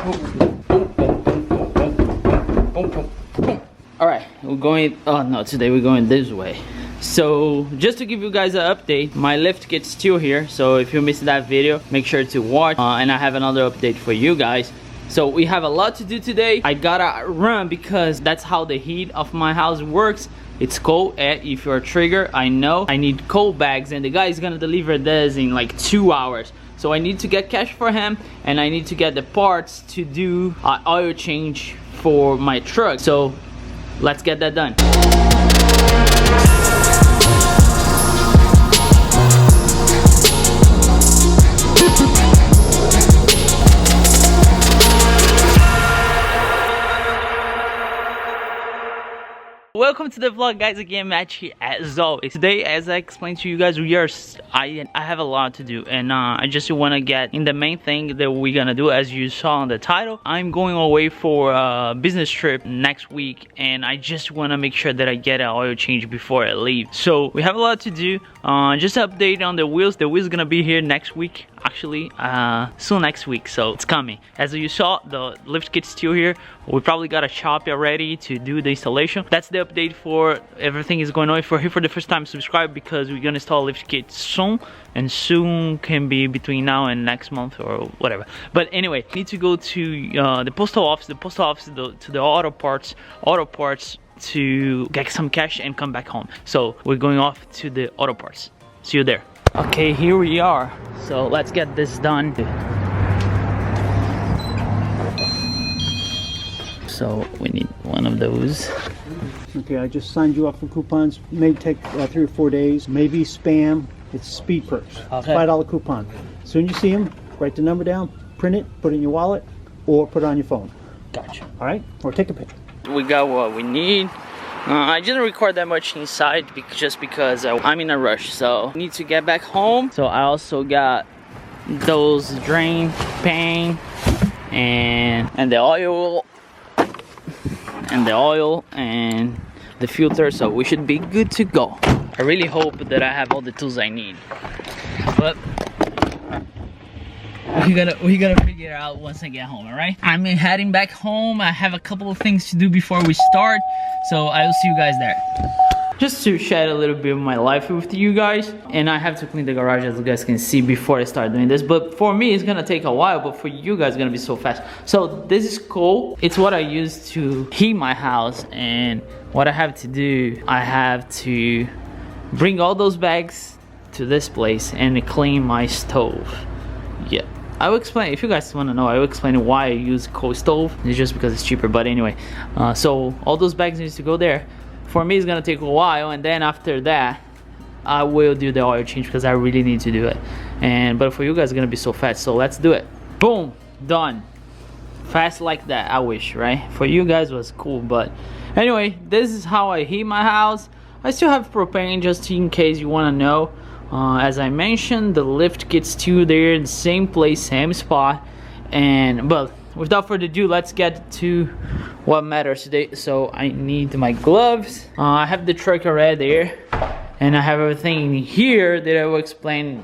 All right, we're going, oh no, today we're going this way. So just to give you guys an update, my lift kit's still here, so if you missed that video, make sure to watch, and I have another update for you guys. So we have a lot to do today. I gotta run because that's how the heat of my house works. It's cold. If you're a trigger, I know I need cold bags, and the guy is gonna deliver this in like 2 hours. So I need to get cash for him, and I need to get the parts to do oil change for my truck. So let's get that done. Welcome to the vlog, guys. Again, Matt here as always. Today, as I explained to you guys, I have a lot to do, and I just want to get in the main thing that we're gonna do. As you saw on the title, I'm going away for a business trip next week, and I just want to make sure that I get an oil change before I leave. So we have a lot to do. Just an update on the wheels. The wheels gonna be here next week, actually, soon next week, so it's coming. As you saw, the lift kit's still here. We probably got a shop already to do the installation. That's the update for everything is going on. If you're here for the first time, subscribe, because we're gonna install a lift kit soon, and soon can be between now and next month or whatever. But anyway, need to go to the postal office, to the auto parts to get some cash and come back home. So we're going off to the auto parts. See you there. Okay, here we are. So let's get this done. So we need one of those. Okay, I just signed you up for coupons. May take 3 or 4 days. Maybe spam. It's speed perks. Okay. $5 coupon. As soon as you see them, write the number down, print it, put it in your wallet, or put it on your phone. Gotcha. All right? Or take a picture. We got what we need. I didn't record that much inside just because I'm in a rush, so I need to get back home. So I also got those drain pan and the oil and the filter, so we should be good to go. I really hope that I have all the tools I need, but we're gonna figure it out once I get home. All right, I'm heading back home. I have a couple of things to do before we start, so I will see you guys there. Just to share a little bit of my life with you guys, and I have to clean the garage, as you guys can see, before I start doing this. But for me, it's gonna take a while, but for you guys, it's gonna be so fast. So this is coal. It's what I use to heat my house, and what I have to do, I have to bring all those bags to this place and clean my stove. Yeah, I will explain, if you guys want to know, I will explain why I use coal stove. It's just because it's cheaper, but anyway. So all those bags need to go there. For me, it's gonna take a while, and then after that, I will do the oil change because I really need to do it. But for you guys, it's gonna be so fast. So let's do it. Boom, done. Fast like that, I wish, right? For you guys, it was cool, but anyway, this is how I heat my house. I still have propane, just in case you want to know. As I mentioned, the lift kit's still there in the same place, same spot. But without further ado, let's get to what matters today. So I need my gloves. I have the truck already there, and I have everything here that I will explain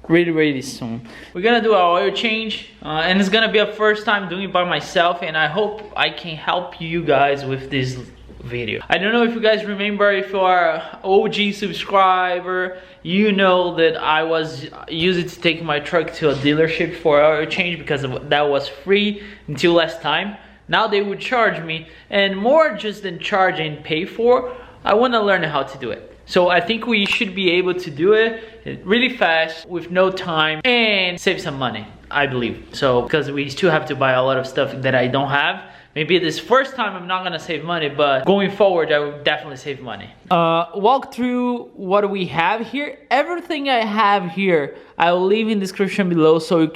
really soon. We're gonna do our oil change, and it's gonna be a first time doing it by myself, and I hope I can help you guys with this video. I don't know if you guys remember, if you are an OG subscriber, you know that I was using to take my truck to a dealership for oil change because that was free until last time. Now they would charge me, and more just than charge and pay for, I want to learn how to do it. So I think we should be able to do it really fast with no time and save some money, I believe. So because we still have to buy a lot of stuff that I don't have. Maybe this first time I'm not gonna save money, but going forward I will definitely save money. Walk through what we have here. Everything I have here, I will leave in the description below, so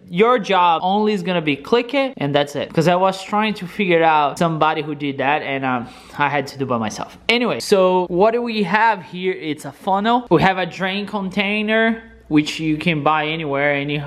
your job only is gonna be click it and that's it. Because I was trying to figure out somebody who did that, and I had to do by myself. Anyway, so what do we have here? It's a funnel. We have a drain container, which you can buy anywhere, any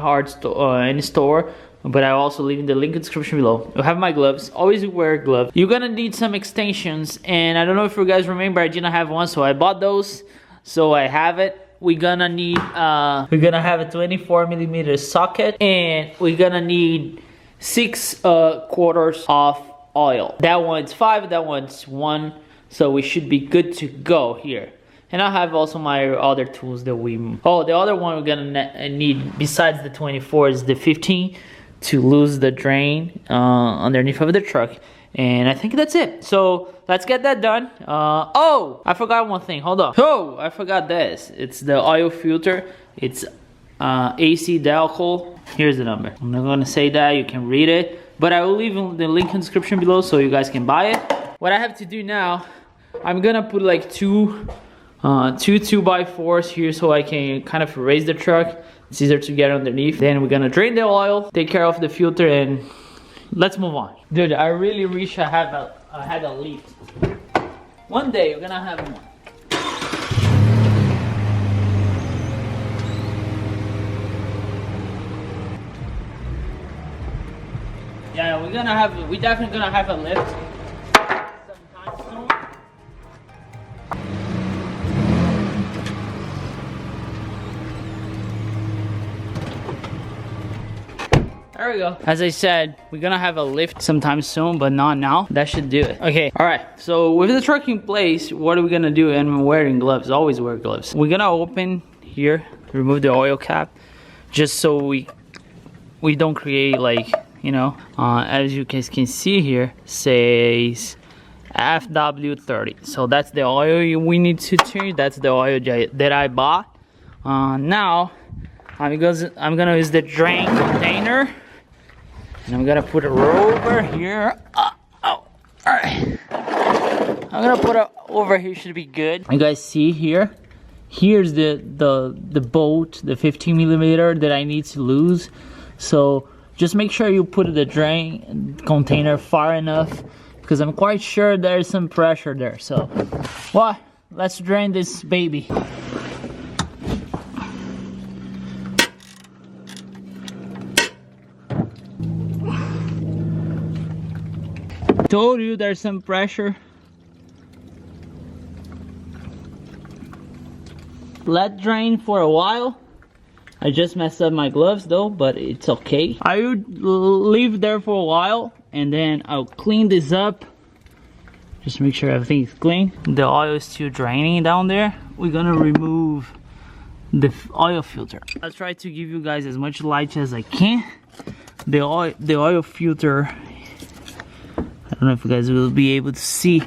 store. But I also leave in the link in the description below. I have my gloves. Always wear gloves. You're gonna need some extensions, and I don't know if you guys remember, I didn't have one, so I bought those. So I have it. We're gonna need we're gonna have a 24mm socket, and we're gonna need 6 quarters of oil. That one's 5, that one's 1. So we should be good to go here. And I have also my other tools that the other one we're gonna need besides the 24 is the 15 to lose the drain underneath of the truck. And I think that's it. So let's get that done. Oh, I forgot one thing. Hold on. Oh, I forgot this. It's the oil filter. It's AC Delco. Here's the number. I'm not gonna say that. You can read it. But I will leave the link in the description below so you guys can buy it. What I have to do now, I'm gonna put like two 2x4s here so I can kind of raise the truck. It's easier to get underneath. Then we're gonna drain the oil, take care of the filter, and let's move on. Dude, I really wish I had a lift. One day we're gonna have one. Yeah, we're definitely gonna have a lift sometime soon. There we go. As I said, we're gonna have a lift sometime soon, but not now. That should do it. Okay, all right. So with the truck in place, what are we gonna do? And I'm wearing gloves, always wear gloves. We're gonna open here, remove the oil cap, just so we don't create like, you know, as you guys can see here, says FW30. So that's the oil we need to change. That's the oil that I bought. Now, I'm gonna use the drain container. And I'm gonna put it over here. All right. I'm gonna put it over here, should be good. You guys see here? Here's the bolt, the 15 millimeter that I need to lose. So just make sure you put the drain container far enough, because I'm quite sure there's some pressure there. So, well, let's drain this baby. Told you there's some pressure. Let drain for a while. I just messed up my gloves though, but it's okay. I would leave there for a while and then I'll clean this up. Just make sure everything is clean. The oil is still draining down there. We're gonna remove the oil filter. I'll try to give you guys as much light as I can. The oil filter, I don't know if you guys will be able to see.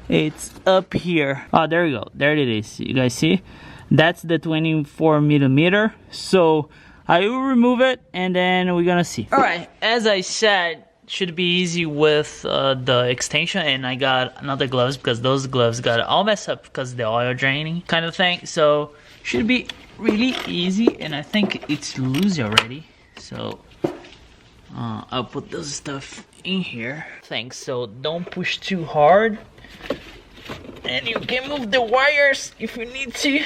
It's up here. Oh, there you go. There it is. You guys see? That's the 24 millimeter. So I will remove it and then we're gonna see. All right, as I said, should be easy with the extension, and I got another gloves because those gloves got all messed up because of the oil draining kind of thing. So should be really easy, and I think it's loose already. So I'll put those stuff in here. Thanks. So don't push too hard, and you can move the wires if you need to.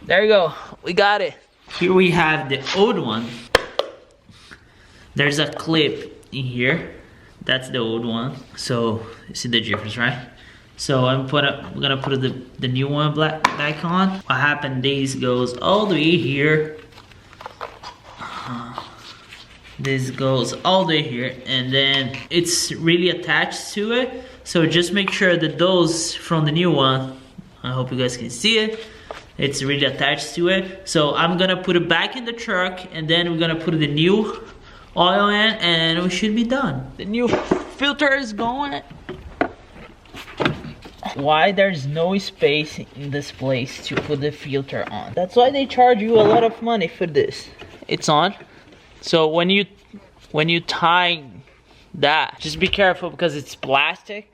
There you go, we got it. Here we have the old one. There's a clip in here. That's the old one. So you see the difference, right? So we're gonna put the new one back on. What happened? This goes all the way here. This goes all the way here, and then it's really attached to it. So just make sure that those from the new one, I hope you guys can see it, it's really attached to it. So I'm gonna put it back in the truck, and then we're gonna put the new oil in, and we should be done. The new filter is going. Why there's no space in this place to put the filter on? That's why they charge you a lot of money for this. It's on. So when you tie that, just be careful because it's plastic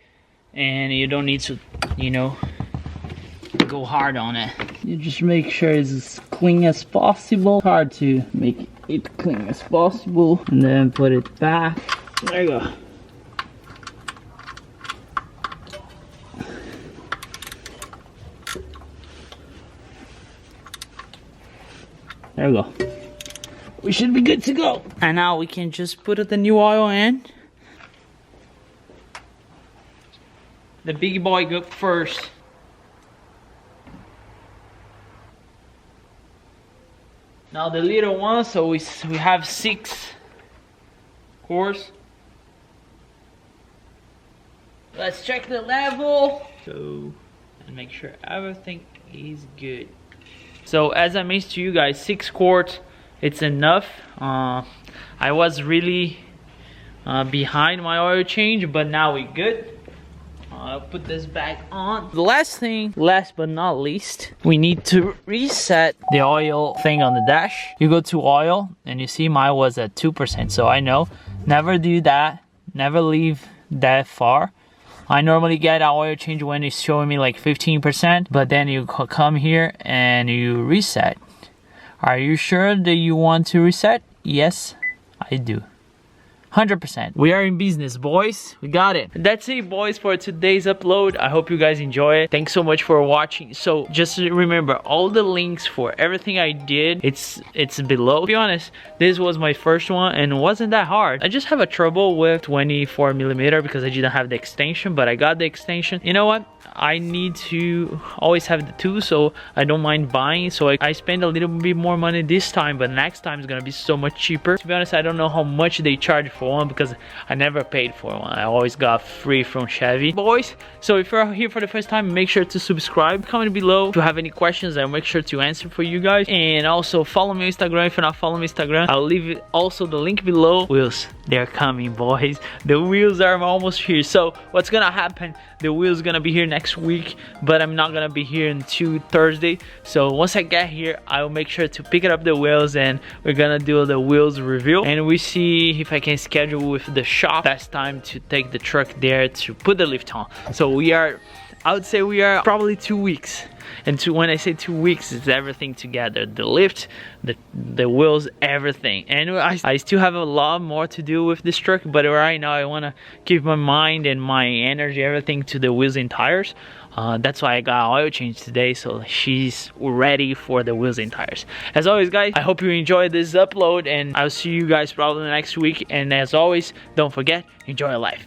and you don't need to, you know, go hard on it. You just make sure it's as clean as possible. Hard to make it clean as possible, and then put it back. There you go. There we go. We should be good to go. And now we can just put the new oil in. The big boy go first. Now the little one, so we have 6 course. Let's check the level. So, and make sure everything is good. So as I mentioned to you guys, 6 quarts, it's enough. I was really behind my oil change, but now we're good. I'll put this back on. The last thing, last but not least, we need to reset the oil thing on the dash. You go to oil and you see mine was at 2%, so I know never do that, never leave that far. I normally get an oil change when it's showing me like 15%, but then you come here and you reset. Are you sure that you want to reset? Yes, I do. 100%. We are in business, boys. We got it. That's it, boys, for today's upload. I hope you guys enjoy it. Thanks so much for watching. So just remember, all the links for everything I did, it's below. To be honest, this was my first one and it wasn't that hard. I just have a trouble with 24mm because I didn't have the extension, but I got the extension. You know what? I need to always have the two, so I don't mind buying. So I spend a little bit more money this time, but next time is gonna be so much cheaper. To be honest, I don't know how much they charge for one because I never paid for one. I always got free from Chevy. Boys, so if you're here for the first time, make sure to subscribe. Comment below if you have any questions. I'll make sure to answer for you guys. And also follow me on Instagram if you're not following me on Instagram. I'll leave also the link below. Wheels, they're coming, boys. The wheels are almost here. So what's gonna happen? The wheels gonna be here next week, but I'm not gonna be here until Thursday. So once I get here, I'll make sure to pick up the wheels and we're gonna do the wheels review. And we see if I can schedule with the shop last time to take the truck there to put the lift on. So we are, I would say we are probably 2 weeks. And when I say 2 weeks, it's everything together. The lift, the wheels, everything. And I still have a lot more to do with this truck, but right now I want to keep my mind and my energy, everything to the wheels and tires. That's why I got oil change today, so she's ready for the wheels and tires. As always, guys, I hope you enjoyed this upload, and I'll see you guys probably next week. And as always, don't forget, enjoy your life.